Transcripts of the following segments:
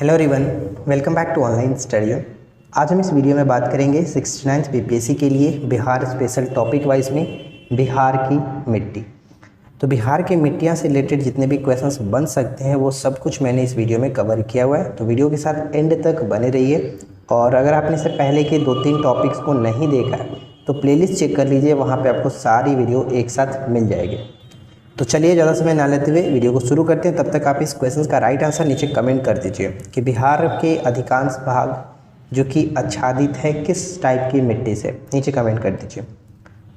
Hello everyone, welcome back to online study. आज हम इस वीडियो में बात करेंगे 69th बीपीएससी के लिए बिहार स्पेशल टॉपिक वाइज में बिहार की मिट्टी। तो बिहार की मिट्टियाँ से रिलेटेड जितने भी क्वेश्चंस बन सकते हैं वो सब कुछ मैंने इस वीडियो में कवर किया हुआ है। तो वीडियो के साथ एंड तक बने रहिए। और अगर आपने इससे पहले के 2-3 टॉपिक्स को नहीं देखा है तो प्लेलिस्ट चेक कर लीजिए, वहाँ पर आपको सारी वीडियो एक साथ मिल जाएगी। तो चलिए ज़्यादा समय ना लेते हुए वीडियो को शुरू करते हैं। तब तक आप इस क्वेश्चन का राइट आंसर नीचे कमेंट कर दीजिए कि बिहार के अधिकांश भाग जो कि आच्छादित है किस टाइप की मिट्टी से, नीचे कमेंट कर दीजिए।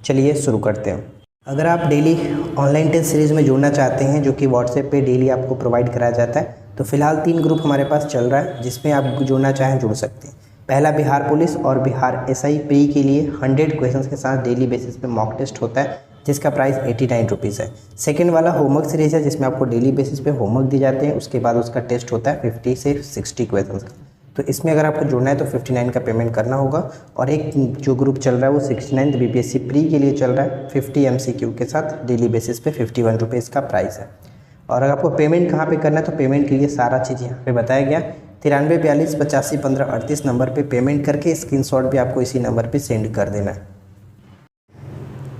चलिए शुरू करते हैं। अगर आप डेली ऑनलाइन टेस्ट सीरीज़ में जुड़ना चाहते हैं जो कि व्हाट्सएप पे डेली आपको प्रोवाइड कराया जाता है, तो फिलहाल 3 ग्रुप हमारे पास चल रहा है जिसमें आप जुड़ना चाहें जुड़ सकते हैं। पहला बिहार पुलिस और बिहार एसआई प्री के लिए 100 क्वेश्चन के साथ डेली बेसिस पे मॉक टेस्ट होता है जिसका प्राइस 89 रुपीज़ है। सेकेंड वाला होमवर्क सीरीज़ है जिसमें आपको डेली बेसिस पे होमवर्क दिए जाते हैं, उसके बाद उसका टेस्ट होता है 50 से 60 क्वेश्चन का। तो इसमें अगर आपको जुड़ना है तो 59 का पेमेंट करना होगा। और एक जो ग्रुप चल रहा है वो 69th बीपीएससी प्री के लिए चल रहा है 50 MCQ के साथ डेली बेसिस पे 51 रुपीज़ का प्राइस है। और अगर आपको पेमेंट कहाँ पे करना है तो पेमेंट के लिए सारा चीज़ यहाँ पे बताया गया। 93 42 85 15 38 नंबर पे पेमेंट करके स्क्रीनशॉट भी आपको इसी नंबर पे सेंड कर देना है।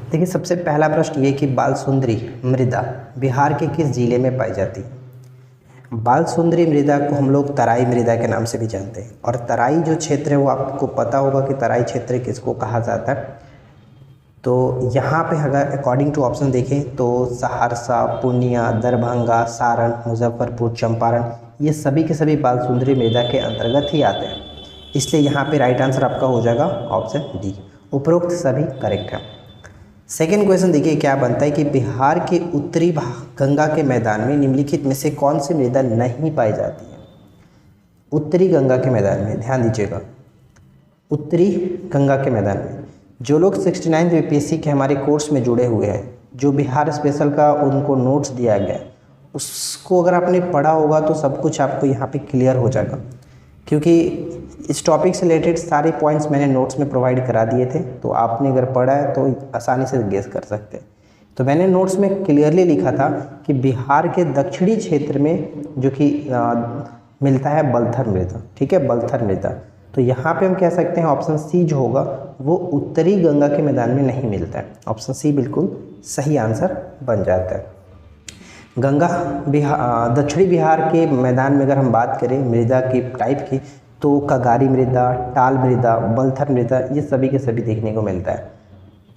देखिए, सबसे पहला प्रश्न ये कि बालसुंदरी मृदा बिहार के किस जिले में पाई जाती है। बालसुंदरी मृदा को हम लोग तराई मृदा के नाम से भी जानते हैं। और तराई जो क्षेत्र है वो आपको पता होगा कि तराई क्षेत्र किसको कहा जाता है। तो यहाँ पे अगर अकॉर्डिंग टू ऑप्शन देखें तो सहरसा, पूर्णिया, दरभंगा, सारण, मुजफ्फरपुर, चंपारण ये सभी के सभी बालसुंदरी मृदा के अंतर्गत ही आते हैं। इसलिए यहाँ पे राइट आंसर आपका हो जाएगा ऑप्शन डी। उपरोक्त सभी करेक्ट है। सेकेंड क्वेश्चन देखिए क्या बनता है कि बिहार के उत्तरी गंगा के मैदान में निम्नलिखित में से कौन सी मृदा नहीं पाई जाती है। उत्तरी गंगा के मैदान में ध्यान दीजिएगा, उत्तरी गंगा के मैदान में जो लोग 69 बीपीएससी के हमारे कोर्स में जुड़े हुए हैं, जो बिहार स्पेशल का उनको नोट्स दिया गया है उसको अगर आपने पढ़ा होगा तो सब कुछ आपको यहाँ पे क्लियर हो जाएगा, क्योंकि इस टॉपिक से रिलेटेड सारे पॉइंट्स मैंने नोट्स में प्रोवाइड करा दिए थे। तो आपने अगर पढ़ा है तो आसानी से गेस कर सकते हैं। तो मैंने नोट्स में क्लियरली लिखा था कि बिहार के दक्षिणी क्षेत्र में जो कि मिलता है बलथर मृदा, ठीक है, बलथर मृदा। तो यहाँ पे हम कह सकते हैं ऑप्शन सी जो होगा वो उत्तरी गंगा के मैदान में नहीं मिलता है। ऑप्शन सी बिल्कुल सही आंसर बन जाता है। गंगा दक्षिणी बिहार के मैदान में अगर हम बात करें मृदा की टाइप की तो कगारी मृदा, टाल मृदा, बलथर मृदा ये सभी के सभी देखने को मिलता है।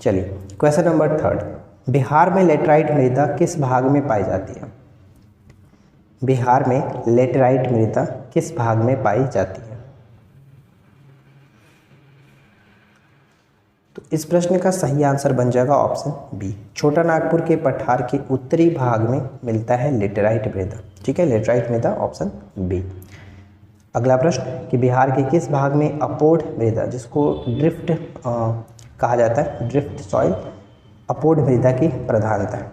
चलिए क्वेश्चन नंबर 3, बिहार में लेटराइट मृदा किस भाग में पाई जाती है। बिहार में लेटराइट मृदा किस भाग में पाई जाती है। तो इस प्रश्न का सही आंसर बन जाएगा ऑप्शन बी। छोटा नागपुर के पठार के उत्तरी भाग में मिलता है लेटराइट मृदा, ठीक है, लेटराइट मृदा ऑप्शन बी। अगला प्रश्न कि बिहार के किस भाग में अपोढ़ मृदा जिसको ड्रिफ्ट कहा जाता है, ड्रिफ्ट सॉइल, अपोढ़ मृदा की प्रधानता है।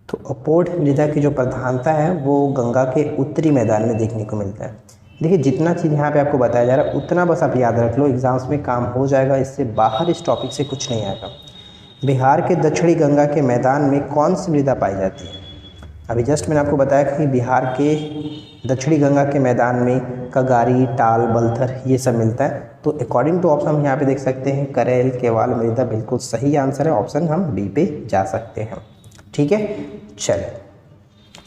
तो अपोढ़ मृदा की जो प्रधानता है वो गंगा के उत्तरी मैदान में देखने को मिलता है। देखिए जितना चीज़ यहाँ पे आपको बताया जा रहा है उतना बस आप याद रख लो, एग्जाम्स में काम हो जाएगा, इससे बाहर इस टॉपिक से कुछ नहीं आएगा। बिहार के दक्षिणी गंगा के मैदान में कौन सी मृदा पाई जाती है। अभी जस्ट मैंने आपको बताया कि बिहार के दक्षिणी गंगा के मैदान में कगारी, टाल, बलथर ये सब मिलता है। तो अकॉर्डिंग टू ऑप्शन हम यहाँ पे देख सकते हैं करेल, केवाल मृदा बिल्कुल सही आंसर है। ऑप्शन हम बी पे जा सकते हैं, ठीक है। चलिए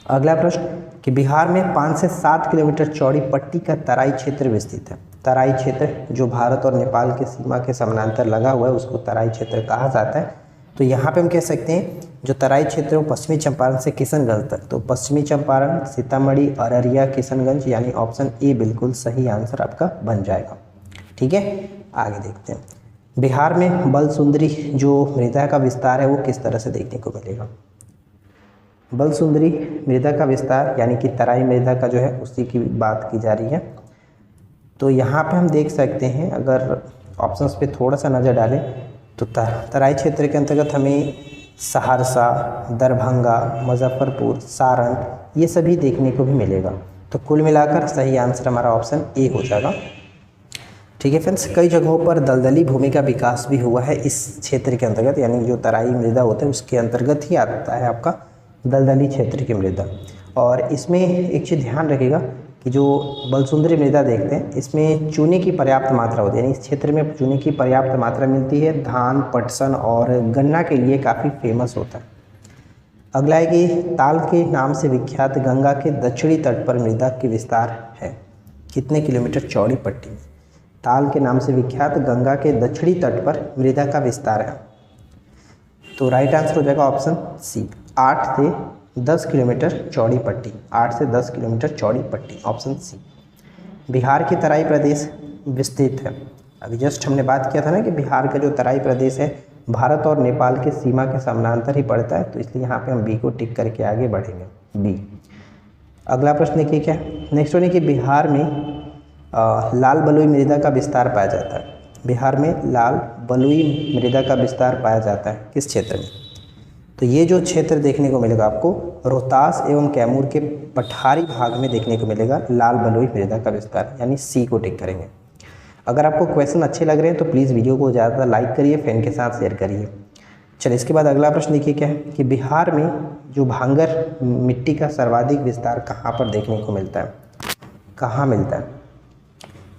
अगला प्रश्न कि बिहार में 5 से 7 किलोमीटर चौड़ी पट्टी का तराई क्षेत्र विस्तृत है। तराई क्षेत्र जो भारत और नेपाल के सीमा के समानांतर लगा हुआ है उसको तराई क्षेत्र कहा जाता है। तो यहाँ पे हम कह सकते हैं जो तराई क्षेत्र है वो पश्चिमी चंपारण से किशनगंज तक, तो पश्चिमी चंपारण, सीतामढ़ी, अररिया, किशनगंज यानी ऑप्शन ए बिल्कुल सही आंसर आपका बन जाएगा, ठीक है। आगे देखते हैं बिहार में बलसुंदरी जो मृदा का विस्तार है वो किस तरह से देखने को मिलेगा। बलसुंदरी मृदा का विस्तार यानी कि तराई मृदा का जो है उसी की बात की जा रही है। तो यहाँ पे हम देख सकते हैं अगर ऑप्शंस पे थोड़ा सा नज़र डालें तो तराई क्षेत्र के अंतर्गत हमें सहरसा, दरभंगा, मुजफ्फरपुर, सारण ये सभी देखने को भी मिलेगा। तो कुल मिलाकर सही आंसर हमारा ऑप्शन ए हो जाएगा, ठीक है फ्रेंड्स। कई जगहों पर दलदली भूमि का विकास भी हुआ है इस क्षेत्र के अंतर्गत, यानी जो तराई मृदा होता है उसके अंतर्गत ही आता है आपका दलदली क्षेत्र की मृदा। और इसमें एक चीज़ ध्यान रखिएगा कि जो बलसुंदरी मृदा देखते हैं इसमें चूने की पर्याप्त मात्रा होती है, यानी इस क्षेत्र में चूने की पर्याप्त मात्रा मिलती है। धान, पटसन और गन्ना के लिए काफ़ी फेमस होता है। अगला है कि ताल के नाम से विख्यात गंगा के दक्षिणी तट पर मृदा की विस्तार है। कितने किलोमीटर चौड़ी पट्टी में? ताल के नाम से विख्यात गंगा के दक्षिणी तट पर मृदा का विस्तार है। तो राइट आंसर हो जाएगा ऑप्शन सी, 8 से 10 किलोमीटर चौड़ी पट्टी। 8 से 10 किलोमीटर चौड़ी पट्टी, ऑप्शन सी। बिहार की तराई प्रदेश विस्तृत है। अभी जस्ट हमने बात किया था ना कि बिहार का जो तराई प्रदेश है भारत और नेपाल के सीमा के समानांतर ही पड़ता है, तो इसलिए यहाँ पे हम बी को टिक करके आगे बढ़ेंगे, बी। अगला प्रश्न देखिए क्या, नेक्स्ट वन है कि बिहार में लाल बलुई मृदा का विस्तार पाया जाता है। बिहार में लाल बलुई मृदा का विस्तार पाया जाता है किस क्षेत्र में? तो ये जो क्षेत्र देखने को मिलेगा आपको रोहतास एवं कैमूर के पठारी भाग में देखने को मिलेगा लाल बलुई मृदा का विस्तार, यानी सी को टिक करेंगे। अगर आपको क्वेश्चन अच्छे लग रहे हैं तो प्लीज़ वीडियो को ज़्यादा लाइक करिए, फ्रेंड के साथ शेयर करिए। चलिए इसके बाद अगला प्रश्न देखिए क्या है कि बिहार में जो भांगर मिट्टी का सर्वाधिक विस्तार कहाँ पर देखने को मिलता है? कहाँ मिलता है?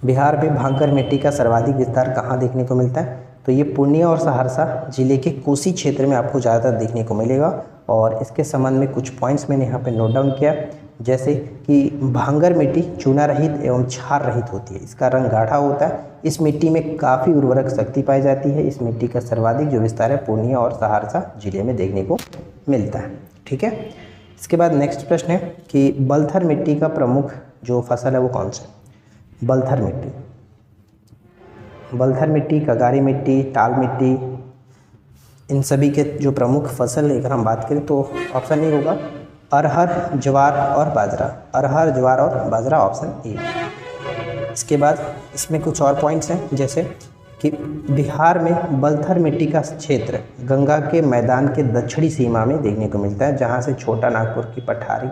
बिहार में भांगर मिट्टी का सर्वाधिक विस्तार कहाँ देखने को मिलता है? तो ये पूर्णिया और सहरसा जिले के कोसी क्षेत्र में आपको ज़्यादातर देखने को मिलेगा। और इसके संबंध में कुछ पॉइंट्स मैंने यहाँ पे नोट डाउन किया, जैसे कि भांगर मिट्टी चूना रहित एवं क्षार रहित होती है, इसका रंग गाढ़ा होता है, इस मिट्टी में काफ़ी उर्वरक शक्ति पाई जाती है। इस मिट्टी का सर्वाधिक जो विस्तार है पूर्णिया और सहरसा जिले में देखने को मिलता है। ठीक है, इसके बाद नेक्स्ट प्रश्न है कि बलथर मिट्टी का प्रमुख जो फसल है वो कौन सा है? बलथर मिट्टी, बलथर मिट्टी, कगारी मिट्टी, टाल मिट्टी, इन सभी के जो प्रमुख फसल अगर हम बात करें तो ऑप्शन ए होगा अरहर, ज्वार और बाजरा। अरहर, ज्वार और बाजरा, ऑप्शन ए। इसके बाद इसमें कुछ और पॉइंट्स हैं, जैसे कि बिहार में बलथर मिट्टी का क्षेत्र गंगा के मैदान के दक्षिणी सीमा में देखने को मिलता है, जहाँ से छोटा नागपुर की पठारी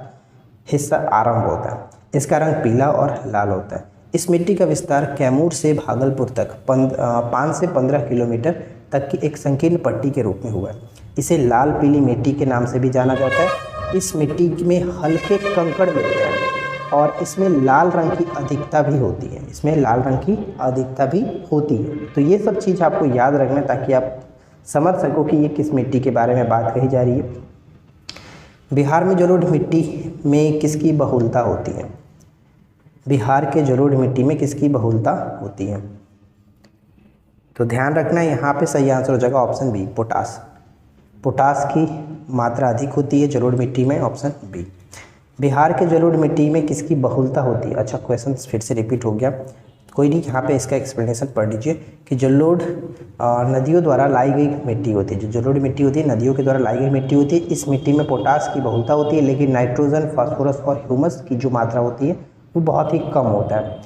हिस्सा आरंभ होता है। इसका रंग पीला और लाल होता है। इस मिट्टी का विस्तार कैमूर से भागलपुर तक 5 से 15 किलोमीटर तक की एक संकीर्ण पट्टी के रूप में हुआ है। इसे लाल पीली मिट्टी के नाम से भी जाना जाता है। इस मिट्टी में हल्के कंकड़ मिलते हैं और इसमें लाल रंग की अधिकता भी होती है। इसमें लाल रंग की अधिकता भी होती है। तो ये सब चीज़ आपको याद रखना है ताकि आप समझ सको कि ये किस मिट्टी के बारे में बात कही जा रही है। बिहार में जलोढ़ मिट्टी में किसकी बहुलता होती है? बिहार के जलोढ़ मिट्टी में किसकी बहुलता होती है? तो ध्यान रखना है, यहाँ पे सही आंसर हो जाएगा ऑप्शन बी, पोटास। पोटास की मात्रा अधिक होती है जलोढ़ मिट्टी में, ऑप्शन बी। बिहार के जलोढ़ मिट्टी में किसकी बहुलता होती है? अच्छा, क्वेश्चन फिर से रिपीट हो गया, कोई नहीं, यहाँ पे इसका एक्सप्लेनेशन पढ़ लीजिए कि जलोढ़ नदियों द्वारा लाई गई मिट्टी होती है। जो जलोढ़ मिट्टी होती है नदियों के द्वारा लाई गई मिट्टी होती है। इस मिट्टी में पोटास की बहुलता होती है, लेकिन नाइट्रोजन, फास्फोरस और ह्यूमस की जो मात्रा होती है वो बहुत ही कम होता है।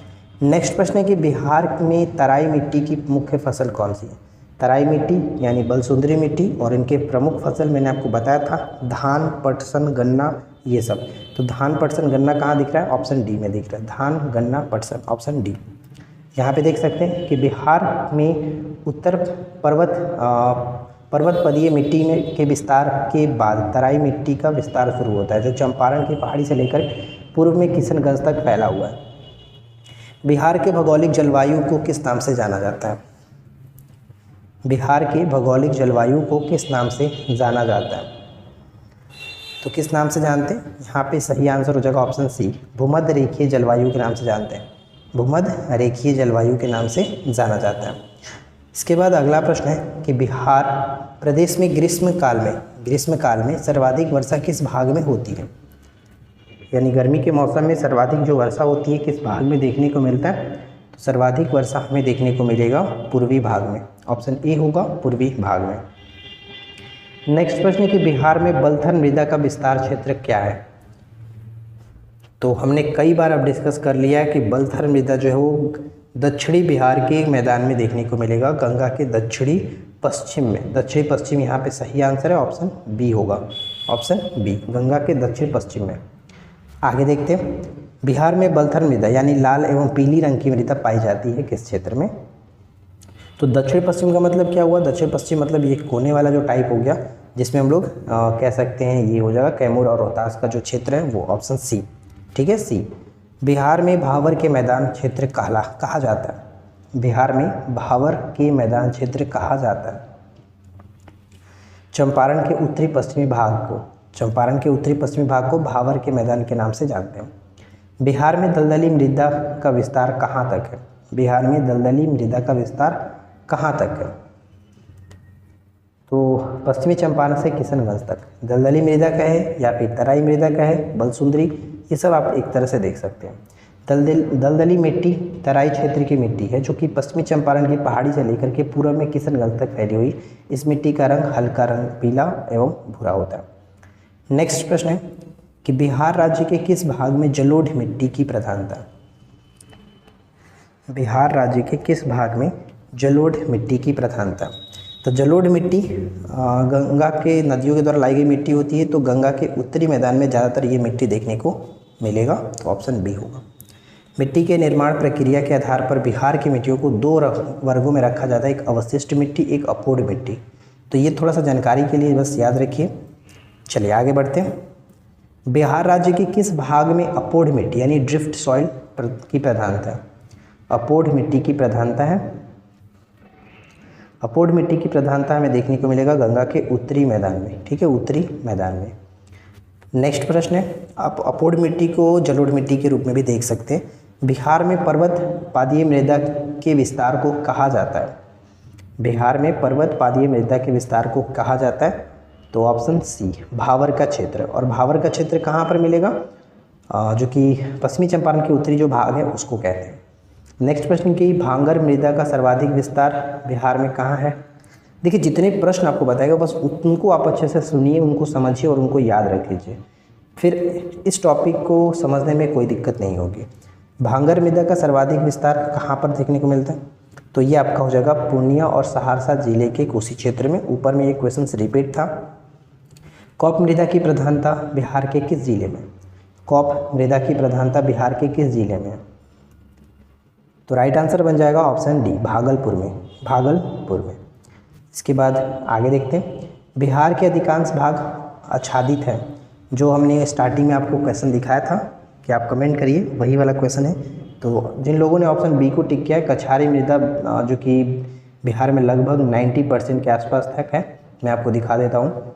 नेक्स्ट प्रश्न है कि बिहार में तराई मिट्टी की मुख्य फसल कौन सी है? तराई मिट्टी यानी बलसुंदरी मिट्टी, और इनके प्रमुख फसल मैंने आपको बताया था धान, पटसन, गन्ना, ये सब। तो धान, पटसन, गन्ना कहाँ दिख रहा है? ऑप्शन डी में दिख रहा है, धान, गन्ना, पटसन, ऑप्शन डी। यहाँ पे देख सकते हैं कि बिहार में उत्तर पर्वतपदीय मिट्टी में के विस्तार के बाद तराई मिट्टी का विस्तार शुरू होता है, जो चंपारण की पहाड़ी से लेकर पूर्व में किशनगंज तक फैला हुआ है। बिहार के भौगोलिक जलवायु को किस नाम से जाना जाता है? बिहार के भौगोलिक जलवायु को किस नाम से जाना जाता है? तो किस नाम से जानते हैं? यहाँ पे सही आंसर हो जाएगा ऑप्शन सी, भूमध्य रेखीय जलवायु के नाम से जानते हैं। भूमध्य रेखीय जलवायु के नाम से जाना जाता है। इसके बाद अगला प्रश्न है कि बिहार प्रदेश में ग्रीष्म काल में सर्वाधिक वर्षा किस भाग में होती है? यानी गर्मी के मौसम में सर्वाधिक जो वर्षा होती है किस भाग में देखने को मिलता है? तो सर्वाधिक वर्षा हमें देखने को मिलेगा पूर्वी भाग में, ऑप्शन ए होगा पूर्वी भाग में। नेक्स्ट प्रश्न है कि बिहार में बलथर मृदा का विस्तार क्षेत्र क्या है? तो हमने कई बार अब डिस्कस कर लिया है कि बलथर मृदा जो है वो दक्षिणी बिहार के मैदान में देखने को मिलेगा, गंगा के दक्षिणी पश्चिम में। दक्षिणी पश्चिम यहाँ पे सही आंसर है, ऑप्शन बी होगा, ऑप्शन बी, गंगा के दक्षिण पश्चिम में। आगे देखते हैं, बिहार में बलथर मृदा यानी लाल एवं पीली रंग की मृदा पाई जाती है किस क्षेत्र में? तो दक्षिण पश्चिम का मतलब क्या हुआ? दक्षिण पश्चिम मतलब ये कोने वाला जो टाइप हो गया, जिसमें हम लोग कह सकते हैं ये हो जाएगा कैमूर और रोहतास का जो क्षेत्र है वो, ऑप्शन सी, ठीक है, सी। बिहार में भावर के मैदान क्षेत्र कहा जाता है। बिहार में भावर के मैदान क्षेत्र कहा जाता है। चंपारण के उत्तरी पश्चिमी भाग को भावर के मैदान के नाम से जानते हैं। बिहार में दलदली मृदा का विस्तार कहाँ तक है? बिहार में दलदली मृदा का विस्तार कहाँ तक है? तो पश्चिमी चंपारण से किशनगंज तक दलदली मृदा का है या फिर तराई मृदा का है, बलसुंदरी, ये सब आप एक तरह से देख सकते हैं। दलदली मिट्टी तराई क्षेत्र की मिट्टी है जो कि पश्चिमी चंपारण की पहाड़ी से लेकर के पूर्व में किशनगंज तक फैली हुई। इस मिट्टी का रंग हल्का रंग पीला एवं भूरा होता है। नेक्स्ट प्रश्न है कि बिहार राज्य के किस भाग में जलोढ़ मिट्टी की प्रधानता? बिहार राज्य के किस भाग में जलोढ़ मिट्टी की प्रधानता? तो जलोढ़ मिट्टी गंगा के नदियों के द्वारा लाई गई मिट्टी होती है। तो गंगा के उत्तरी मैदान में ज़्यादातर ये मिट्टी देखने को मिलेगा, तो ऑप्शन बी होगा। मिट्टी के निर्माण प्रक्रिया के आधार पर बिहार की मिट्टियों को दो वर्गों में रखा जाता है, एक अवशिष्ट मिट्टी, एक अपूर्ण मिट्टी। तो ये थोड़ा सा जानकारी के लिए बस याद रखिए। चलिए आगे बढ़ते हैं। बिहार राज्य के किस भाग में अपूर्ण मिट्टी यानी ड्रिफ्ट सॉइल की प्रधानता है? अपूर्ण मिट्टी की प्रधानता है। अपूर्ण मिट्टी की प्रधानता हमें देखने को मिलेगा गंगा के उत्तरी मैदान में, ठीक है, उत्तरी मैदान में। नेक्स्ट प्रश्न है, आप अपूर्ण मिट्टी को जलोढ़ मिट्टी के रूप में भी देख सकते हैं। बिहार में पर्वत पादीय मृदा के विस्तार को कहा जाता है? बिहार में पर्वत पादीय मृदा के विस्तार को कहा जाता है, तो ऑप्शन सी भावर का क्षेत्र। और भावर का क्षेत्र कहाँ पर मिलेगा? जो कि पश्चिमी चंपारण के उत्तरी जो भाग है उसको कहते हैं। नेक्स्ट प्रश्न की भांगर मृदा का सर्वाधिक विस्तार बिहार में कहाँ है? देखिए जितने प्रश्न आपको बताएगा बस उनको आप अच्छे से सुनिए, उनको समझिए और उनको याद रख लीजिए, फिर इस टॉपिक को समझने में कोई दिक्कत नहीं होगी। भांगर मृदा का सर्वाधिक विस्तार कहाँ पर देखने को मिलता है? तो ये आपका हो जाएगा पूर्णिया और सहरसा जिले के कोसी क्षेत्र में। ऊपर में ये क्वेश्चन रिपीट था। कॉप मृदा की प्रधानता बिहार के किस जिले में? कॉप मृदा की प्रधानता बिहार के किस जिले में? तो राइट आंसर बन जाएगा ऑप्शन डी भागलपुर में। इसके बाद आगे देखते हैं। बिहार के अधिकांश भाग आच्छादित है। जो हमने स्टार्टिंग में आपको क्वेश्चन दिखाया था कि आप कमेंट करिए, वही वाला क्वेश्चन है। तो जिन लोगों ने ऑप्शन बी को टिक किया है, कछारी मृदा जो कि बिहार में लगभग 90% के आसपास तक है, मैं आपको दिखा देता हूँ।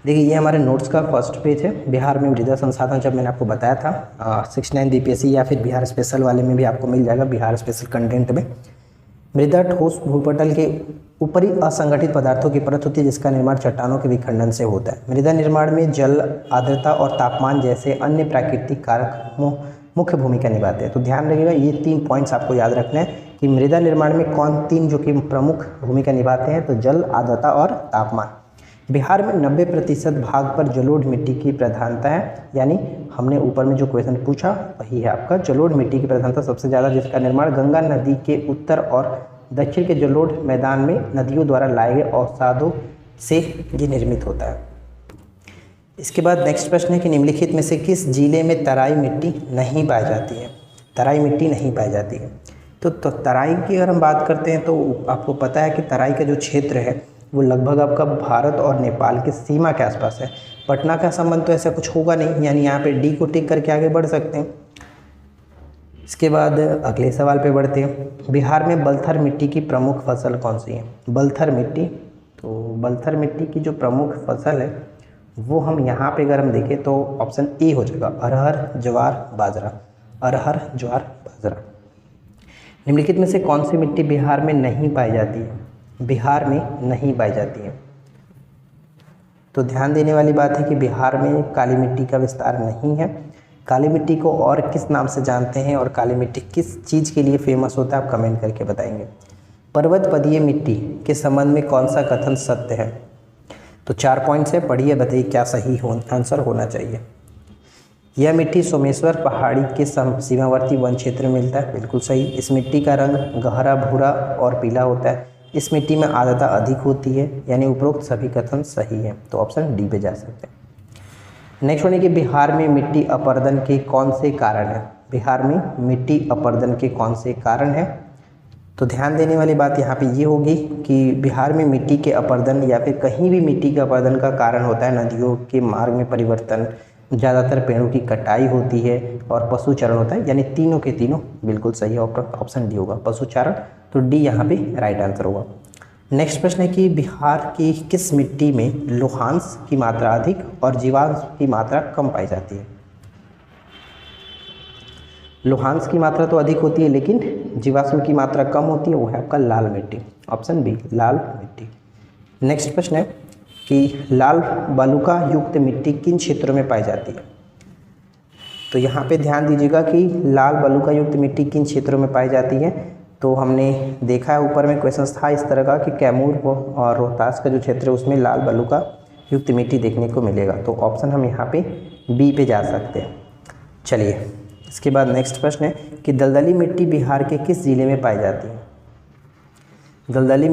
देखिए ये हमारे नोट्स का फर्स्ट पेज है। बिहार में मृदा संसाधन जब मैंने आपको बताया था 69 बीपीएससी या फिर बिहार स्पेशल वाले में भी आपको मिल जाएगा, बिहार स्पेशल कंटेंट में। मृदा ठोस भूपटल के ऊपरी असंगठित पदार्थों की परत होती है जिसका निर्माण चट्टानों के विखंडन से होता है। मृदा निर्माण में जल, आर्द्रता और तापमान जैसे अन्य प्राकृतिक कारक मुख्य भूमिका निभाते हैं। तो ध्यान रखिएगा ये 3 पॉइंट्स आपको याद रखना है कि मृदा निर्माण में कौन 3 जो कि प्रमुख भूमिका निभाते हैं, तो जल, आर्द्रता और तापमान। बिहार में 90% भाग पर जलोढ़ मिट्टी की प्रधानता है, यानी हमने ऊपर में जो क्वेश्चन पूछा वही है आपका। जलोढ़ मिट्टी की प्रधानता सबसे ज़्यादा, जिसका निर्माण गंगा नदी के उत्तर और दक्षिण के जलोढ़ मैदान में नदियों द्वारा लाए गए अवसादों से ये निर्मित होता है। इसके बाद नेक्स्ट प्रश्न है कि निम्नलिखित में से किस जिले में तराई मिट्टी नहीं पाई जाती है? तराई मिट्टी नहीं पाई जाती है। तो तराई की अगर हम बात करते हैं तो आपको पता है कि तराई का जो क्षेत्र है वो लगभग आपका भारत और नेपाल की सीमा के आसपास है। पटना का संबंध तो ऐसा कुछ होगा नहीं, यानी यहाँ पे डी को टिक करके आगे बढ़ सकते हैं। इसके बाद अगले सवाल पे बढ़ते हैं। बिहार में बलथर मिट्टी की प्रमुख फसल कौन सी है? बलथर मिट्टी, तो बलथर मिट्टी की जो प्रमुख फसल है वो हम यहाँ पे अगर हम देखें तो ऑप्शन ए हो जाएगा, अरहर, ज्वार, बाजरा। अरहर, ज्वार, बाजरा। निम्नलिखित में से कौन सी मिट्टी बिहार में नहीं पाई जाती है? बिहार में नहीं पाई जाती है। तो ध्यान देने वाली बात है कि बिहार में काली मिट्टी का विस्तार नहीं है। काली मिट्टी को और किस नाम से जानते हैं और काली मिट्टी किस चीज़ के लिए फेमस होता है, आप कमेंट करके बताएंगे। पर्वत पदीय मिट्टी के संबंध में कौन सा कथन सत्य है? तो 4 पॉइंट्स है, पढ़िए, बताइए क्या सही आंसर होना चाहिए। यह मिट्टी सोमेश्वर पहाड़ी के सीमावर्ती वन क्षेत्र में मिलता है, बिल्कुल सही। इस मिट्टी का रंग गहरा भूरा और पीला होता है। इस मिट्टी में आर्द्रता अधिक होती है, यानी उपरोक्त सभी कथन सही है, तो ऑप्शन डी पे जा सकते हैं। नेक्स्ट वन है कि बिहार में मिट्टी अपरदन के कौन से कारण है? बिहार में मिट्टी अपरदन के कौन से कारण है? तो ध्यान देने वाली बात यहाँ पे ये होगी कि बिहार में मिट्टी के अपरदन या फिर कहीं भी मिट्टी के अपरदन का कारण होता है नदियों के मार्ग में परिवर्तन, ज़्यादातर पेड़ों की कटाई होती है और पशुचारण होता है, यानी तीनों के तीनों बिल्कुल सही है। ऑप्शन डी होगा पशुचारण, तो डी यहाँ पे राइट आंसर होगा। नेक्स्ट प्रश्न है कि बिहार की किस मिट्टी में लोहांश की मात्रा अधिक और जीवांश की मात्रा कम पाई जाती है? लोहांश की मात्रा तो अधिक होती है लेकिन जीवाश्म की मात्रा कम होती है, वो है आपका लाल मिट्टी, ऑप्शन बी लाल मिट्टी। नेक्स्ट प्रश्न है कि लाल बालुका युक्त मिट्टी किन क्षेत्रों में पाई जाती है? तो यहाँ पे ध्यान दीजिएगा कि लाल बालुका युक्त मिट्टी किन क्षेत्रों में पाई जाती है। तो हमने देखा है ऊपर में क्वेश्चन था इस तरह का कि कैमूर और रोहतास का जो क्षेत्र है उसमें लाल बालुका युक्त मिट्टी देखने को मिलेगा, तो ऑप्शन हम यहाँ पे बी पे जा सकते हैं। चलिए इसके बाद नेक्स्ट प्रश्न है कि दलदली मिट्टी बिहार के किस ज़िले में पाई जाती है? दलदली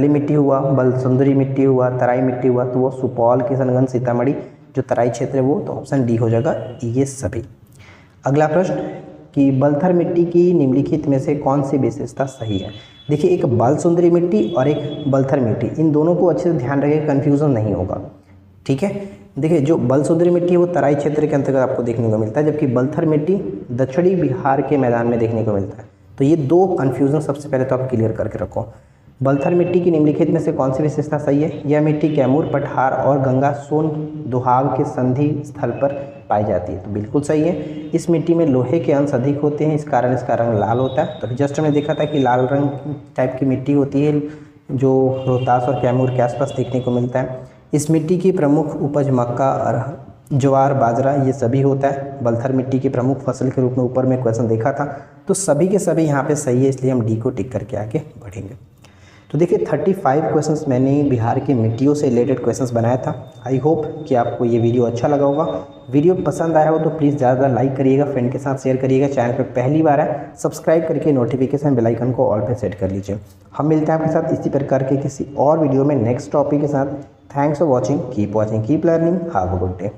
मिट्टी हुआ, बलसुंदरी मिट्टी हुआ, तराई मिट्टी हुआ, तो वो सुपौल, किशनगंज, सीतामढ़ी जो तराई क्षेत्र है वो, तो ऑप्शन डी हो जाएगा ये सभी। अगला प्रश्न कि बलथर मिट्टी की निम्नलिखित में से कौन सी विशेषता सही है? देखिए एक बलसुंदरी मिट्टी और एक बलथर मिट्टी, इन दोनों को अच्छे से ध्यान रखिए, कन्फ्यूज़न नहीं होगा, ठीक है। देखिए जो बलसुंदरी मिट्टी है वो तराई क्षेत्र के अंतर्गत आपको देखने को मिलता है, जबकि बलथर मिट्टी दक्षिणी बिहार के मैदान में देखने को मिलता है। तो ये दो कन्फ्यूज़न सबसे पहले तो आप क्लियर करके रखो। बलथर मिट्टी की निम्नलिखित में से कौन सी विशेषता सही है? यह मिट्टी कैमूर, पठार और गंगा सोन दुहाग के संधि स्थल पर पाई जाती है, तो बिल्कुल सही है। इस मिट्टी में लोहे के अंश अधिक होते हैं, इस कारण इसका रंग लाल होता है। तो जस्ट हमने देखा था कि लाल रंग टाइप की मिट्टी होती है जो रोहतास और कैमूर के आसपास देखने को मिलता है। इस मिट्टी की प्रमुख उपज मक्का, अरहर, ज्वार, बाजरा ये सभी होता है। बलथर मिट्टी की प्रमुख फसल के रूप में ऊपर में क्वेश्चन देखा था, तो सभी के सभी यहाँ पे सही है, इसलिए हम डी को टिक करके आगे बढ़ेंगे। तो देखिए 35 क्वेश्चंस मैंने बिहार की मिट्टियों से रिलेटेड क्वेश्चंस बनाया था। आई होप कि आपको ये वीडियो अच्छा लगा होगा। वीडियो पसंद आया हो तो प्लीज़ ज़्यादा लाइक करिएगा, फ्रेंड के साथ शेयर करिएगा। चैनल पर पहली बार है सब्सक्राइब करके नोटिफिकेशन बेल आइकन को ऑल पे सेट कर लीजिए। हम मिलते हैं आपके साथ इसी प्रकार के किसी और वीडियो में नेक्स्ट टॉपिक के साथ। Thanks for watching, keep learning, have a good day.